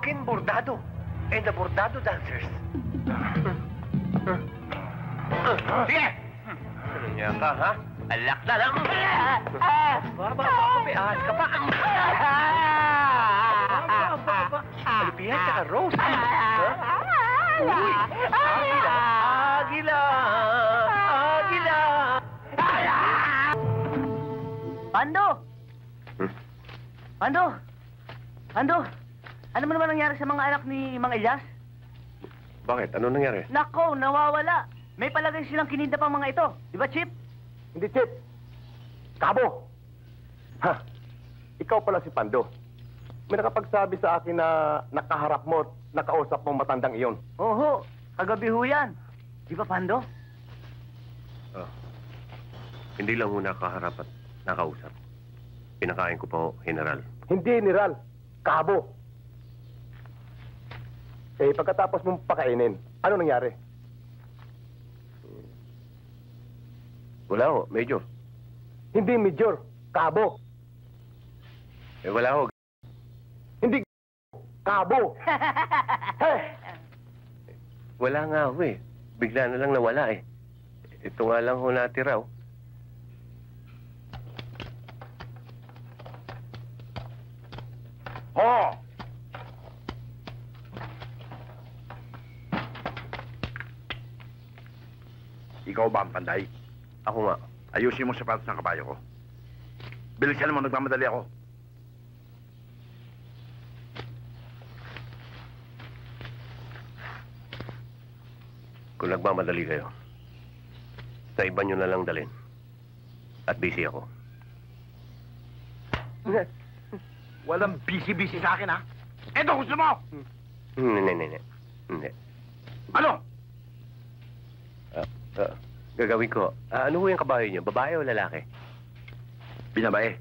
akin bordado. And the bordado dancers. Sige! Ano ka, ha? Alak na lang! Baba, may ahas ka pa. Alipia, tsaka Rose. Uy! Agila! Agila! Agila! Pando! Pando! Pando! Ano mo naman nangyari sa mga anak ni Mang Elias? Bakit? Ano nangyari? Nako, nawawala. May palagay silang kinidnap ang mga ito. Di ba, Chip? Hindi, Chip. Kabo! Ha? Ikaw pala si Pando. May nakapagsabi sa akin na nakaharap mo at nakausap mong matandang iyon. Oho, kagabi ho yan. Di ba, Pando? Hindi lang ho nakaharap at nakausap. Pinakain ko po, General. Hindi, General. Kabo. Eh, pagkatapos mong pakainin, ano nangyari? Wala ho, Major. Hindi, Major. Kabo. Eh, wala ho. Hindi, Kabo. Hey! Wala nga ho eh. Bigla na lang nawala eh. Ito nga lang ho natira ho. Oh! Ikaw ba ang panday? Ako nga. Ayusin mo sapatos ng kabayo ko. Bilisan mo, nagmamadali ako. Kung nagmamadali kayo, sa iba nyo na lang dalhin. At busy ako. Walang busy-busy sa akin, ha? Eto, gusto mo! Hindi. Ano? Gagawin ko. Ano ho yung kabayo nyo? Babae o lalaki? Binabae.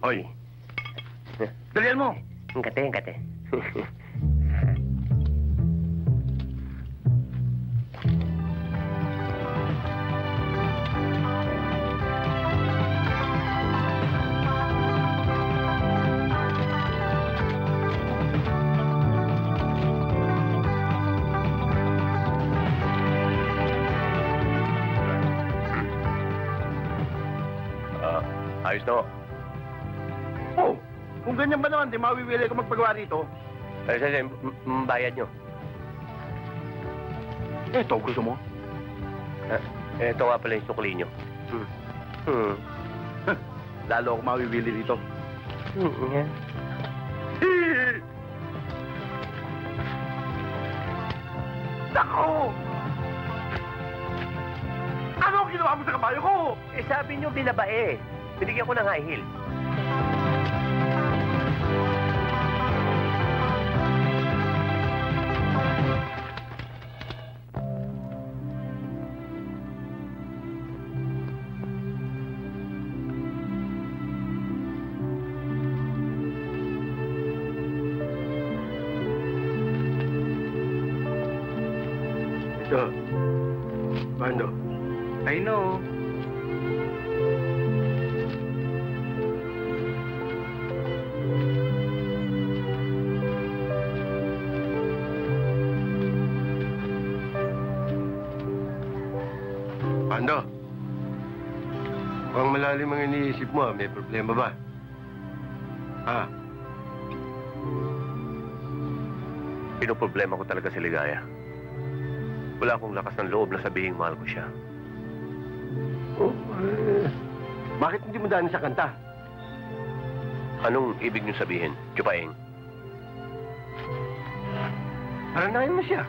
Hoy. Dalian mo! Kate. Ayos na ho. Oh! Kung ganyan ba naman, di mawiwili ko magpagawa rito. Sige, bayad nyo. Eto, gusto mo? Ito nga pala yung sukli nyo. Lalo ako mawiwili rito. Yeah. Nako! Ano ang ginawa mo sa kabayo ko? Eh, sabi nyo binabae. Binigyan ko ng high heel. Ito. Pando. I know. Pando. Mukhang malalim ang iniisip mo. May problema ba? Ha? Pinoproblema ko talaga si Ligaya. Wala akong lakas ng loob na sabihin mahal ko siya. Bakit hindi mo daan sa kanta? Anong ibig niyo sabihin, Chupaeng? Haranahin mo siya.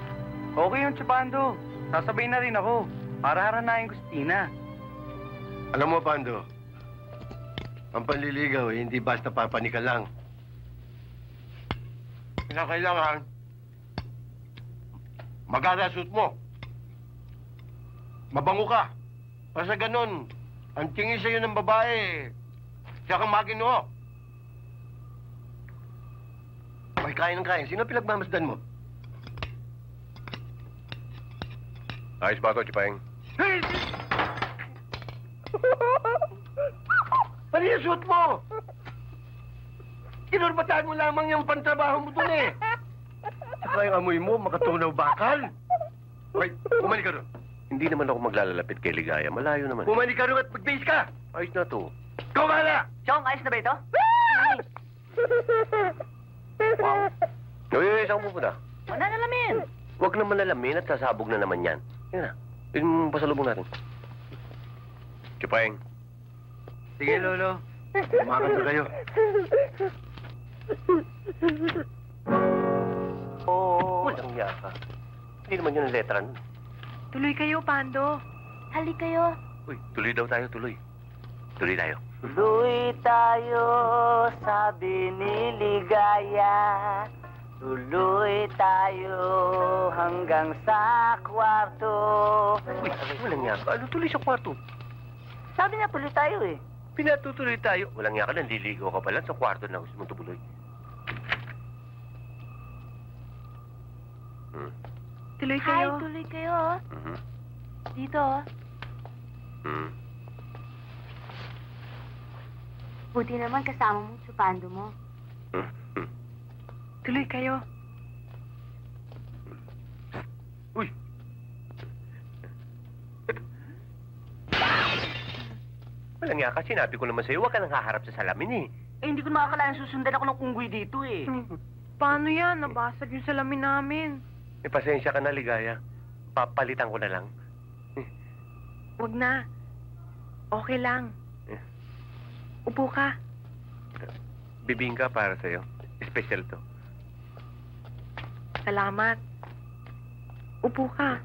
Okay yung Chupando. Sasabay na rin ako. Para haranahin ko si Tina. Alam mo, Pando, ang panliligaw, hindi basta papanika lang. Kailangan, mag-alasot mo. Mabango ka. Basta ganun, ang tingin sa'yo ng babae, siya kang maginoo. Ay, kain ng kain. Sino pinagmamasdan mo? Ayos ba ito, Chipayeng? Hey! Ano yung suot mo? Kinurbatahan mo lamang yung pantrabaho mo dun eh. Saka yung amoy mo, makatunaw bakal. Okay, bumalik ka doon. Hindi naman ako maglalapit kay Ligaya. Malayo naman. Bumalik ka doon at mag-base ka. Ayos na to. Ikaw bahala! Chong, ayos na ba ito? Uy, saan mo pupunta? Wala na lamin. Huwag naman lalamin at sasabog na naman yan. Yan na. Yun yung pasalubong natin. Chipayeng. Sige, Lolo. Umakas na kayo. Walang yaka. Hindi naman yun ang letra nun. Tuloy kayo, Pando. Halik kayo. Uy, tuloy daw tayo, tuloy. Tuloy tayo. Tuloy tayo, sabi ni Ligaya. Tuloy tayo hanggang sa kwarto. Uy, walang yaka. Ano tuloy sa kwarto? Sabi niya, tuloy tayo eh. Pinatutuloy tayo. Walang yaka, nandiligaw ka pala sa kwarto na gusto mong tumuloy. Tuloy Hi, kayo. tuloy kayo. Mhm. Dito. Mhm. Buti naman kasama mo sa Pando mo. Mhm. Tuloy kayo. Uy! Walang yaka, sinabi ko naman sa'yo, huwag ka nang haharap sa salamin eh. Eh, hindi ko makakalain susundan ako ng unggoy dito eh. Paano yan? Nabasag yung salamin namin. May pasensya ka na, Ligaya. Papalitan ko na lang. Huwag na. Okay lang. Eh. Upo ka. Bibingka para sa'yo. Special to. Salamat. Upo ka.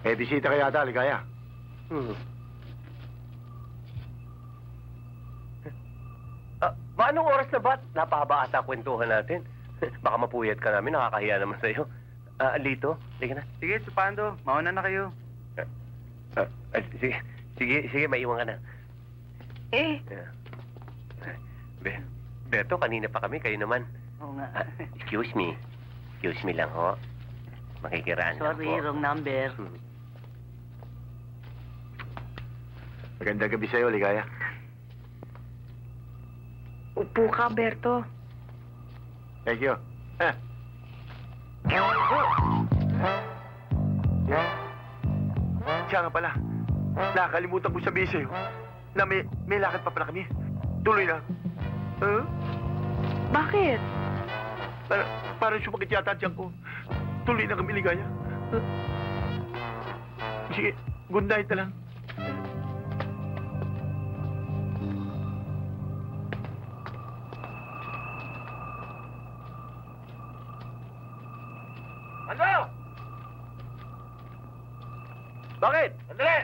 Eh, bisita ka yata, Ligaya. Anong oras na ba? Napahaba ata kwentuhan natin. Baka mapuyat ka namin, nakakahiya naman sa'yo. Lito, sige na. Sige, Supando. Mauna na kayo. Sige, maiwan ka na. Eh, Beto, kanina pa kami, kayo naman. Oo nga. Excuse me. Excuse me lang, ho. Makikiraan lang Sorry, po. wrong number. Magandang gabi sa'yo, Ligaya. upo ka, Berto. Thank you. Siya nga pala. Nakakalimutan ko sabihin sa'yo na may lakad pa pala kami. Tuloy na. Bakit? Parang sumakit yata ang tiyan ko. Tuloy na kami, Ligaya. Sige, good night na lang. Ano? Bakit? Andali!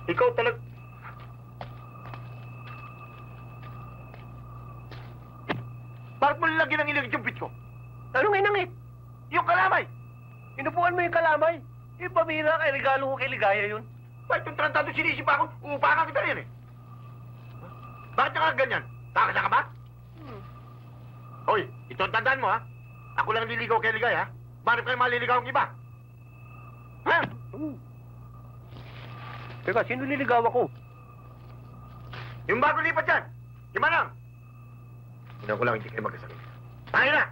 Ikaw talag... Bakit mo nilagyan ng iligit yung bit ko? Anong inangit? Yung kalamay! Inupuan mo yung kalamay. Eh, pamira kay regalo ko kay Ligaya yun. Bakit yung trantado sinisip ako? Uupakan kita rin eh. Bakit ka ganyan? Takasa ka ba? Hoy, ito ang tandaan mo ha. Ako lang liligaw kay Ligay ha. Bakit kayo maliligaw ang iba? Ha? Teka, sino niligaw ako? Yung bago lipat yan. Yung manang. Hindi ko lang hindi kayo magkasakit. Tayo na!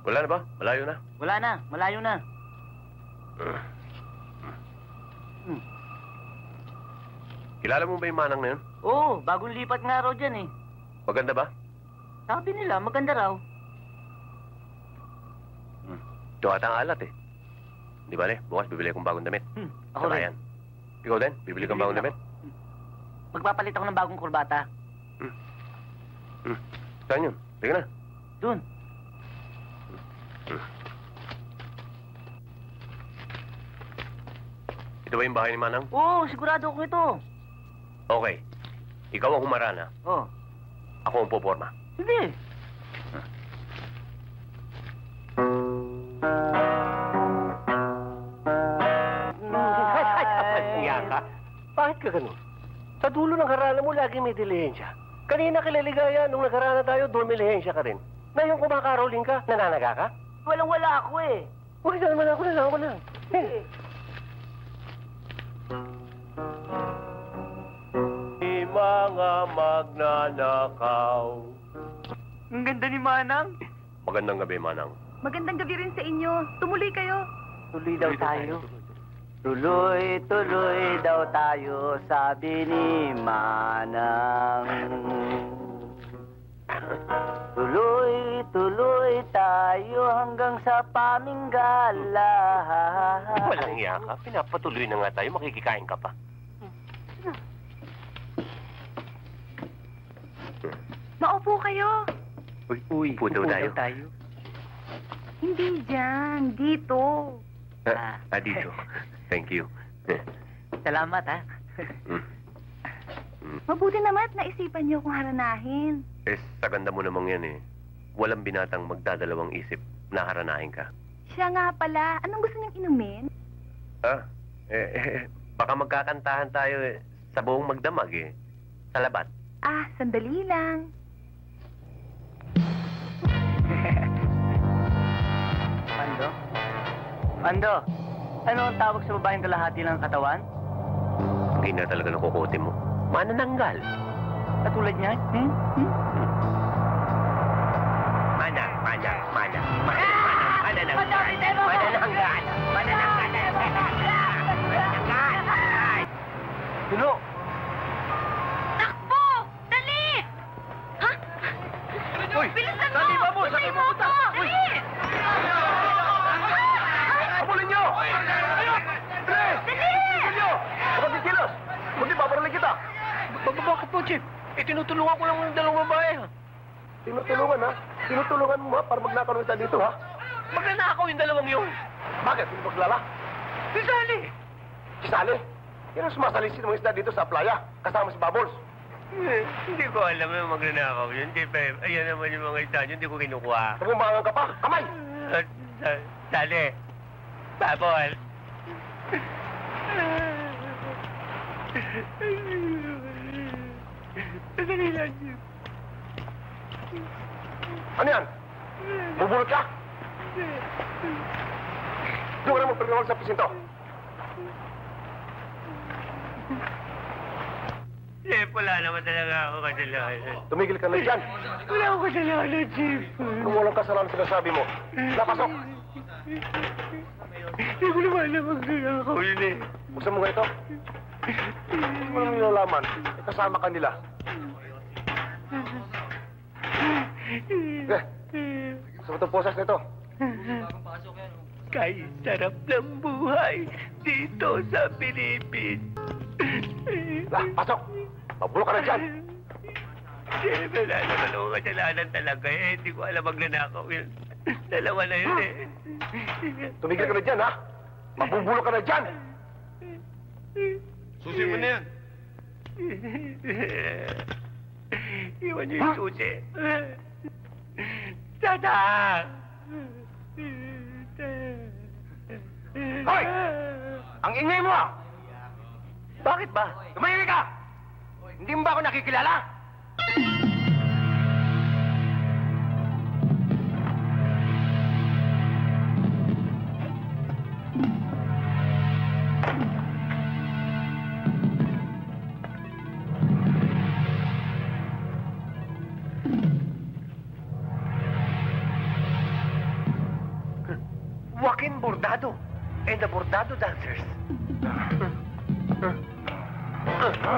Wala na ba? Malayo na. Wala na, malayo na. Kilala mo ba yung manang na yun? Oo, bagong lipat nga raw dyan eh. Maganda ba? Sabi nila, maganda raw. Ito ata ang alat eh. Di ba, bukas bibili akong bagong damit. Ako Saka rin. yan. Ikaw din? Bibili kang bagong damit? Magpapalit ako ng bagong kurbata. Saan yun? Sige na. Dun. Ito ba yung bahay ni Manang? Oo, sigurado ako ito. Okay. Ikaw ang humarana. Oh. Ako ang poporma. Sige. Kaya ka? Bakit ka ganun? Sa dulo ng harana mo, lagi may dilihensya. Kanina kilaligaya, nung nagharana tayo, doon may lihensya ka rin. Ngayon kumakaroling ka, nananaga ka? Walang-wala ako eh. Huwag ka naman ako, nalaman ko na. Mga magnanakaw. Ang ganda ni Manang. Magandang gabi, Manang. Magandang gabi rin sa inyo. Tumuloy kayo. Tuloy daw tayo. Tuloy, tuloy daw tayo, sabi ni Manang. Tuloy, tuloy tayo hanggang sa Paminggala. Walang iya ka. Pinapatuloy na nga tayo. Makikikain ka pa. Maupo kayo. Uy, Puto tayo. Hindi dyan. Dito. Dito. Thank you. Salamat, ha? Mabuti naman at naisipan niyo kung haranahin. Sa ganda mo namang yan eh. Walang binatang magdadalawang isip na haranahin ka. Siya nga pala. Anong gusto niyong inumin? Baka magkakantahan tayo sa buong magdamag eh. Sa labat. Sandali lang. Pando, ano ang tawag sa babaeng kalahati ng katawan? Hindi na talaga nakukote mo. Manananggal. Katulad niya? Manananggal. Tulo! Takbo! Dali! Ha? Uy! Bilisan mo! Dali, Babo! Sakay mo! Dali! Habulin niyo! Tres! Dali! Huwag kikilos! Kundi babaralin kita! Bakit po, Chief? Tinutulungan ko lang ng dalawang babae. Tinutulungan, ha? Tinutulungan mo, ha? Para magnakaroon tayo dito, ha? Magnanakaw yung dalawang yun. Bakit? Sino maglala? Si Sally. Si Sally? Yan ang sumasalisin mga isda dito sa playa, kasama si Bubbles. Hindi ko alam yung magnanakaw yun, Chief. Ayan naman yung mga isda yun, hindi ko kinukuha. Nagumangan ka pa, kamay! Sally. Babol. Sandali lang, Chief. Ano yan? Bubulot ka? Doon ka na magpagawag sa presinto. Chief, wala naman talaga ako kasalanan. Tumigil ka na dyan. Wala akong kasalanan, Chief. Kung walang kasalanan sinasabi mo, napasok. Hindi ko naman alam magnanakaw yun eh. Buksan mo nga ito. Hindi mo naman nilalaman. Kasama ka nila. Gusto mo itong posas na ito? Kay sarap ng buhay dito sa Pilipinas. Pasok! Mabulo ka na dyan! Chief, wala naman ako kasalanan talaga eh. Hindi ko alam magnanakaw yun. Dalawa na yun eh. Tumigil ka na dyan, ha? Mabubulo ka na dyan! Susi mo na yan. Iwan niyo yung susi. Tata! Hoy! Ang ingay mo, ha? Bakit ba? Tumahimik ka! Hindi mo ba ako nakikilala? Joaquin Bordado and the Bordado Dancers.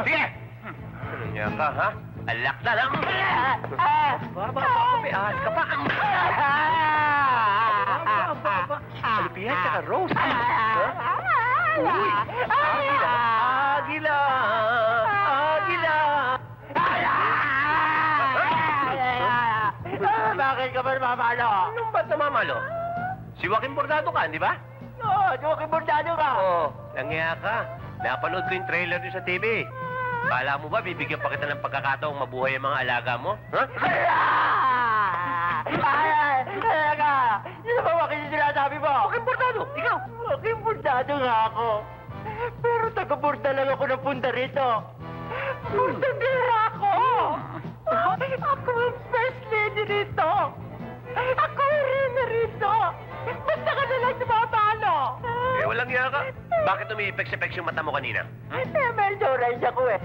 Sige! Ano niya ka, ha? Alak na lang! Baba, may ahas ka pa! Alipihan ka ka, Rose! Uy! Agila! Agila! Agila! Bakit ka ba namamalo? Anong ba't namamalo? Si Joaquin Bordado ka, di ba? Oo, Joaquin Bordado ka. Oo. Nangyaya ka. Napanood ko yung trailer niyo sa TV. Kala mo ba bibigyan pa kita ng pagkakataong mabuhay ang mga alaga mo? Ha? Talaga! Yun na ba bakit yung sinasabi mo? Huwag importando! Ikaw! Kimpurtado nga ako. Pero taga-burda lang ako ng punta rito. Burdandera ako! Ako ang first lady rito! Ako ang rina rito! Basta ka na lang sumabalo! Eh, walang iya ka. Bakit umiipeks-epeks yung mata mo kanina? May joray ako eh.